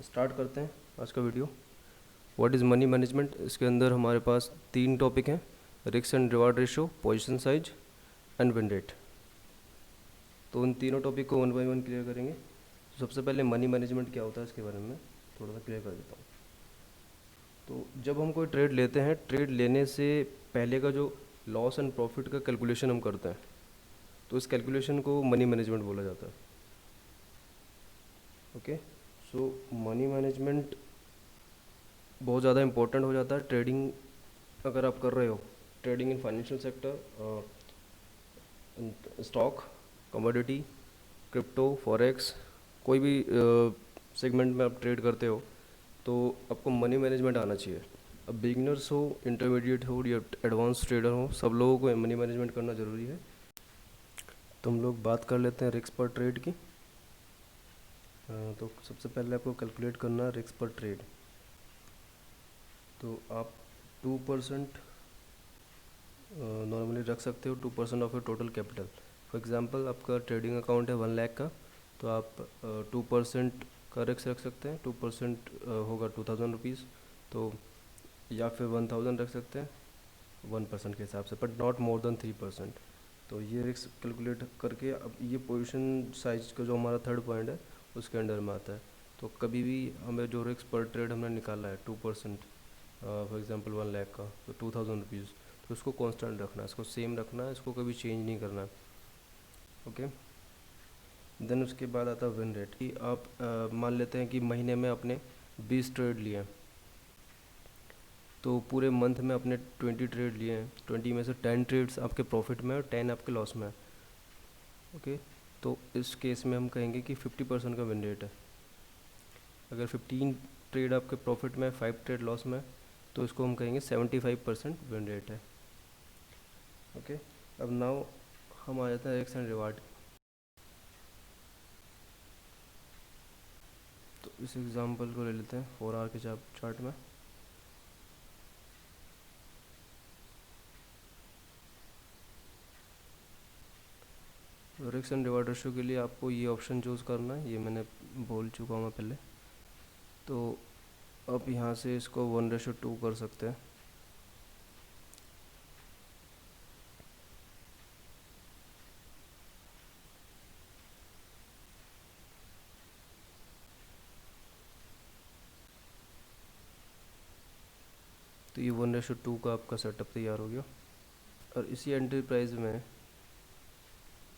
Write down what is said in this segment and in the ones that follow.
Start करते हैं आज का video. What is money management. इसके अंदर हमारे पास 3 टॉपिक हैं, risk and reward ratio, position size and win rate. तो उन तीनों टॉपिक को वन बाय वन क्लियर करेंगे। तो सबसे पहले मनी मैनेजमेंट क्या होता है इसके बारे में थोड़ा सा क्लियर कर देता हूँ। तो जब हम कोई ट्रेड लेते हैं, ट्रेड लेने से पहले का जो लॉस एंड प्रॉफिट का कैलकुलेशन हम करते हैं, तो इस कैलकुलेशन को मनी मैनेजमेंट बोला जाता है। ओके, सो मनी मैनेजमेंट बहुत ज़्यादा इंपॉर्टेंट हो जाता है ट्रेडिंग अगर आप कर रहे हो। Trading in financial sector, stock, commodity, crypto, forex, कोई भी सेगमेंट में आप ट्रेड करते हो तो आपको मनी मैनेजमेंट आना चाहिए। अब बिगिनर्स हो, इंटरमीडिएट हो या एडवांस ट्रेडर हो, सब लोगों को मनी मैनेजमेंट करना ज़रूरी है। तो हम लोग बात कर लेते हैं रिस्क पर ट्रेड की। तो सबसे पहले आपको कैलकुलेट करना है रिस्क पर ट्रेड। तो आप 2% नॉर्मली रख सकते हो, 2% of your total capital. For example आपका ट्रेडिंग अकाउंट है 1 लाख का, तो आप 2% का रिस्क रख सकते हैं। 2% होगा 2000 रुपीज़, तो या फिर 1000 रख सकते हैं 1% के हिसाब से, बट नॉट मोर देन 3%। तो ये रिस्क कैलकुलेट करके अब ये पोजीशन साइज का जो हमारा थर्ड पॉइंट है उसके अंडर में आता है। तो कभी भी हमें जो रिस्क पर ट्रेड हमने निकाला है 2%, फॉर एग्जांपल 1 लाख का, तो 2000 रुपीज़, तो इसको कांस्टेंट रखना है, इसको सेम रखना है, इसको कभी चेंज नहीं करना है। ओके, देन उसके बाद आता है विन रेट। कि आप मान लेते हैं कि महीने में आपने 20 ट्रेड लिए हैं, तो पूरे मंथ में आपने 20 ट्रेड लिए हैं, 20 में से 10 ट्रेड्स आपके प्रॉफिट में और 10 आपके लॉस में है। ओके, तो इस केस में हम कहेंगे कि 50% का विन रेट है। अगर 15 ट्रेड आपके प्रॉफिट में, 5 ट्रेड लॉस में, तो इसको हम कहेंगे 75% विन रेट है। ओके, अब नाउ हम आ जाते हैं रिस्क एंड रिवार्ड। तो इस एग्जांपल को ले लेते हैं 4 आवर के चार्ट में। रिस्क एंड रिवार्ड रेशियो के लिए आपको ये ऑप्शन चूज़ करना है, ये मैंने बोल चुका हूँ मैं पहले। तो अब यहाँ से इसको 1:2 कर सकते हैं। तो ये 1:2 का आपका सेटअप तैयार हो गया। और इसी एंट्री प्राइस में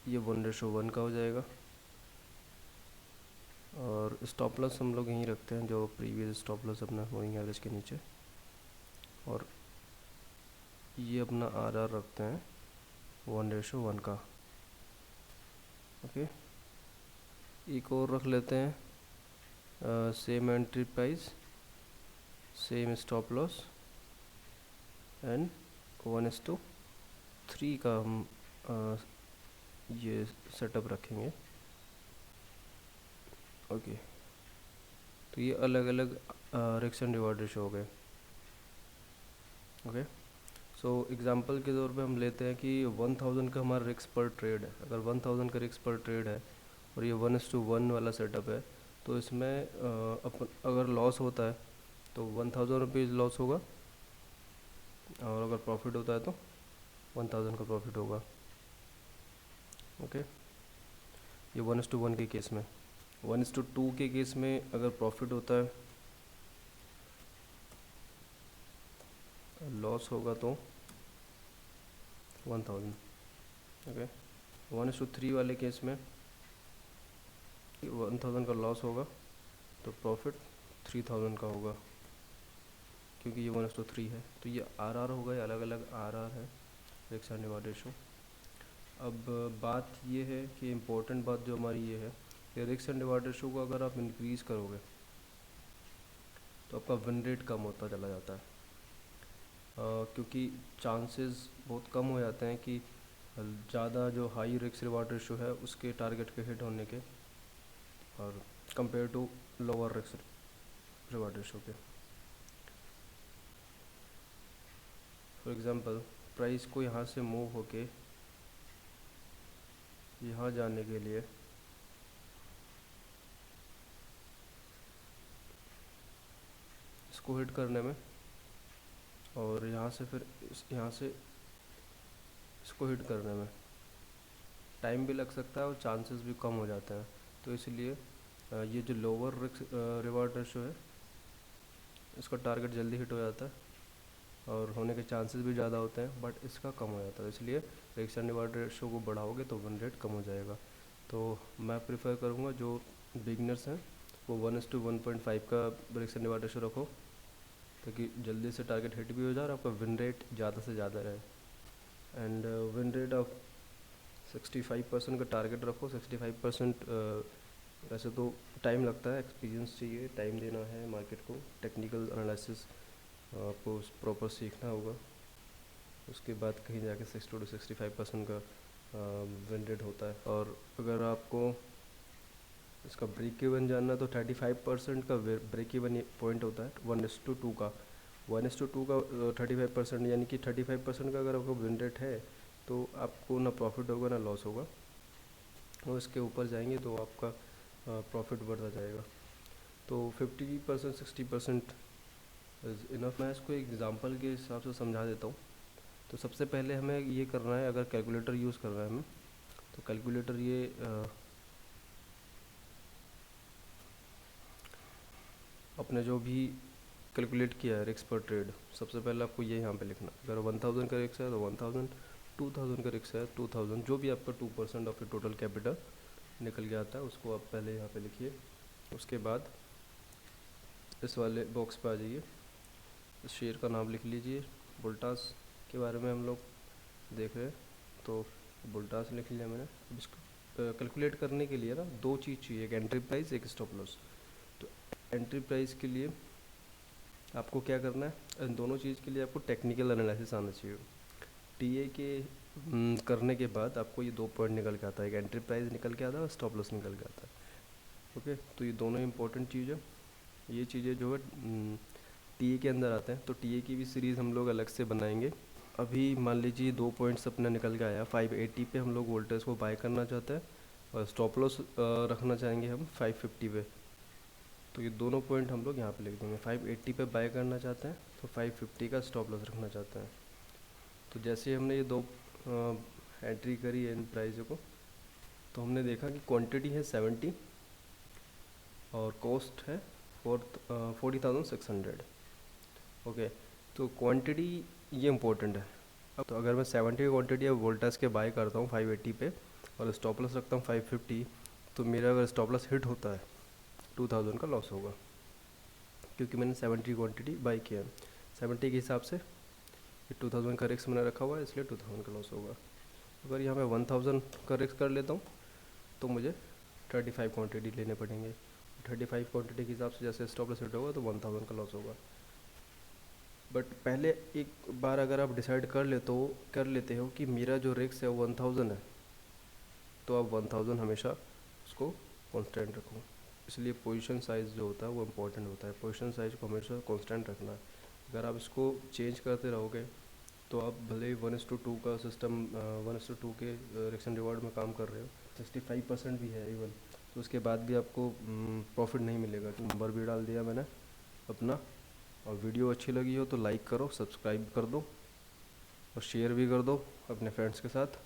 ये 1:1 का हो जाएगा। और स्टॉप लॉस हम लोग यहीं रखते हैं, जो प्रीवियस स्टॉप लॉस अपना मूविंग एवरेज के नीचे। और ये अपना आर रखते हैं 1:1 का। ओके, एक और रख लेते हैं same entry price, same stop loss and 1:3 का हम ये सेटअप रखेंगे। ओके, तो ये अलग अलग रिस्क एंड रिवार्ड रेशो हो गए। ओके, सो एग्जांपल के तौर पे हम लेते हैं कि 1000 का हमारा रिस्क पर ट्रेड है। अगर 1000 का रिस्क पर ट्रेड है और ये 1:1 वाला सेटअप है, तो इसमें अगर लॉस होता है तो 1000 रुपीज़ लॉस होगा, और अगर प्रॉफिट होता है तो 1000 का प्रॉफिट होगा। ओके, ये 1:1 के केस में। 1:2 के केस में अगर प्रॉफिट होता है, लॉस होगा तो 1000। ओके, 1:3 वाले केस में 1000 का लॉस होगा तो प्रॉफिट 3000 का होगा, क्योंकि ये 1:3 है। तो ये आर हो गए, अलग अलग आर है रिस्क एंड रिवार्ड रेशो। अब बात ये है कि इम्पोर्टेंट बात जो हमारी ये है कि रिस्क एंड रिवार्ड रेशो को अगर आप इंक्रीज़ करोगे तो आपका विन रेट कम होता चला जाता है, क्योंकि चांसेस बहुत कम हो जाते हैं कि ज़्यादा जो हाई रिस्क रिवार्ड रेशो है उसके टारगेट के हिट होने के, और compare to lower risk reward ratio के। फॉर एग्ज़ाम्पल प्राइस को यहाँ से मूव होके यहाँ जाने के लिए इसको हिट करने में, और यहाँ से फिर यहाँ से इसको हिट करने में टाइम भी लग सकता है और चांसेस भी कम हो जाते हैं। तो इसलिए ये जो लोअर रिस्क रिवार्ड रेशो है, इसका टारगेट जल्दी हिट हो जाता है और होने के चांसेस भी ज़्यादा होते हैं, बट इसका कम हो जाता है। इसलिए रिस्क एंड रिवार्ड रेशो को बढ़ाओगे तो विन रेट कम हो जाएगा। तो मैं प्रेफर करूँगा जो बिगनर्स हैं वो 1:1.5 का रिस्क एंड रिवार्ड रेशो रखो, ताकि जल्दी से टारगेट हिट भी हो जाए और आपका विन रेट ज़्यादा से ज़्यादा रहे। एंड विन रेट ऑफ 65% का टारगेट रखो। 65% वैसे तो टाइम लगता है, एक्सपीरियंस चाहिए, टाइम देना है मार्केट को, टेक्निकल एनालिसिस आपको प्रॉपर सीखना होगा। उसके बाद कहीं जाके 60 to 65% का विन रेट होता है। और अगर आपको इसका ब्रेक इवन जानना है तो 35% का ब्रेक इवन पॉइंट होता है 1:2 का। 1:2 का 35%, यानी कि 35% का अगर आपका विन रेट है तो आपको ना प्रॉफिट होगा ना लॉस होगा, और इसके ऊपर जाएंगे तो आपका प्रॉफिट बढ़ता जाएगा। तो 50% 60% इज़ इनफ। मैं इसको एग्जांपल के हिसाब से समझा देता हूँ। तो सबसे पहले हमें ये करना है, अगर कैलकुलेटर यूज़ कर रहे हैं हमें, तो कैलकुलेटर ये अपने जो भी कैलकुलेट किया है रिस्क पर ट्रेड, सबसे पहले आपको ये यहाँ पे लिखना। अगर 1000 का रिस्क है तो 1000, 2000 का रिस्क है 2000, जो भी आपका 2% ऑफ टोटल कैपिटल निकल के आता है उसको आप पहले यहाँ पे लिखिए। उसके बाद इस वाले बॉक्स पे आ जाइए, इस शेयर का नाम लिख लीजिए। बुल्टास के बारे में हम लोग देख रहे हैं तो बुल्टास लिख लिया मैंने। अब इसको कैलकुलेट करने के लिए ना दो चीज़ चाहिए, एक एंट्री प्राइस, एक स्टॉप लॉस। तो एंट्री प्राइस के लिए आपको क्या करना है, इन दोनों चीज़ के लिए आपको टेक्निकल एनालिसिस आना चाहिए। टीए के करने के बाद आपको ये 2 पॉइंट निकल के आता है, एक एंट्री प्राइस निकल के आता है और स्टॉप लॉस निकल के आता है। ओके, तो ये दोनों इंपॉर्टेंट चीज़ है। ये चीज़ें जो है टीए के अंदर आते हैं, तो टीए की भी सीरीज़ हम लोग अलग से बनाएंगे। अभी मान लीजिए 2 पॉइंट्स अपना निकल के आया, 580 पे हम लोग वोल्टेज को बाय करना चाहते हैं और स्टॉप लॉस रखना चाहेंगे हम 550 पे। तो ये दोनों पॉइंट हम लोग यहाँ पे लिख देंगे। 580 पे बाय करना चाहते हैं तो 550 का स्टॉप लॉस रखना चाहते हैं। तो जैसे हमने ये दो एंट्री करी है इन प्राइस को, तो हमने देखा कि क्वांटिटी है 70 और कॉस्ट है 40,600। ओके, तो क्वांटिटी ये इम्पोर्टेंट है। अब तो अगर मैं 70 की क्वांटिटी अब वोल्टास के बाय करता हूँ 580 पे और स्टॉप लॉस रखता हूँ 550, तो मेरा अगर स्टॉप लॉस हिट होता है 2000 का लॉस होगा, क्योंकि मैंने 70 क्वांटिटी बाई किया है। 70 के हिसाब से 2000 का रिस्क मैंने रखा हुआ है, इसलिए 2000 का लॉस होगा। अगर यहाँ मैं 1000 का रिस्क कर लेता हूँ तो मुझे 35 क्वांटिटी लेने पड़ेंगे। 35 क्वांटिटी के हिसाब से जैसे स्टॉप लॉस हिट होगा तो 1000 का लॉस होगा। बट पहले एक बार अगर आप डिसाइड कर लेते हो कि मेरा जो रिस्क है वो 1000 है, तो आप 1000 हमेशा उसको कांस्टेंट रखो। इसलिए पोजीशन साइज़ जो होता है वो इम्पोर्टेंट होता है। पोजीशन साइज़ को हमेशा कांस्टेंट रखना है। अगर आप इसको चेंज करते रहोगे तो आप भले ही 1:2 का सिस्टम 1:2 के रिस्क एंड रिवार्ड में काम कर रहे हो, 65% भी है इवन, तो उसके बाद भी आपको प्रॉफिट नहीं मिलेगा। नंबर भी डाल दिया मैंने अपना। और वीडियो अच्छी लगी हो तो लाइक करो, सब्सक्राइब कर दो और शेयर भी कर दो अपने फ्रेंड्स के साथ।